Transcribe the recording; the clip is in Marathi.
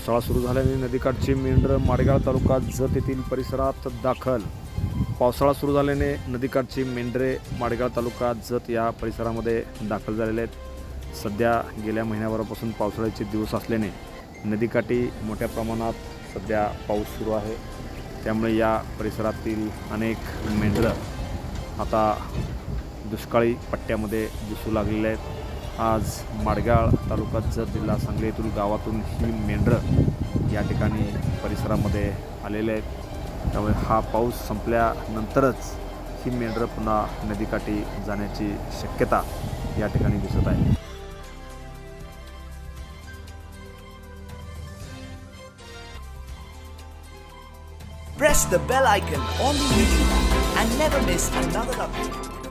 पावसाळा सुरू झाल्याने नदीकाठची मेंढरं माडगाळ तालुका जत येथील परिसरात दाखल. पावसाळा सुरू झाल्याने नदीकाठची मेंढरे माडगाळ तालुका जत या परिसरामध्ये दाखल झालेले आहेत. सध्या गेल्या महिन्याभरापासून पावसाळ्याचे दिवस असल्याने नदीकाठी मोठ्या प्रमाणात सध्या पाऊस सुरू आहे. त्यामुळे या परिसरातील अनेक मेंढरं आता दुष्काळी पट्ट्यामध्ये दिसू लागलेले आहेत. आज माडगाळ तालुका जत जिल्हा सांगली येथील गावातून ही मेंढरं या ठिकाणी परिसरामध्ये आलेले आहेत. त्यामुळे हा पाऊस संपल्यानंतरच ही मेंढरं पुन्हा नदीकाठी जाण्याची शक्यता या ठिकाणी दिसत आहे. Press the bell icon on the YouTube and never miss another update.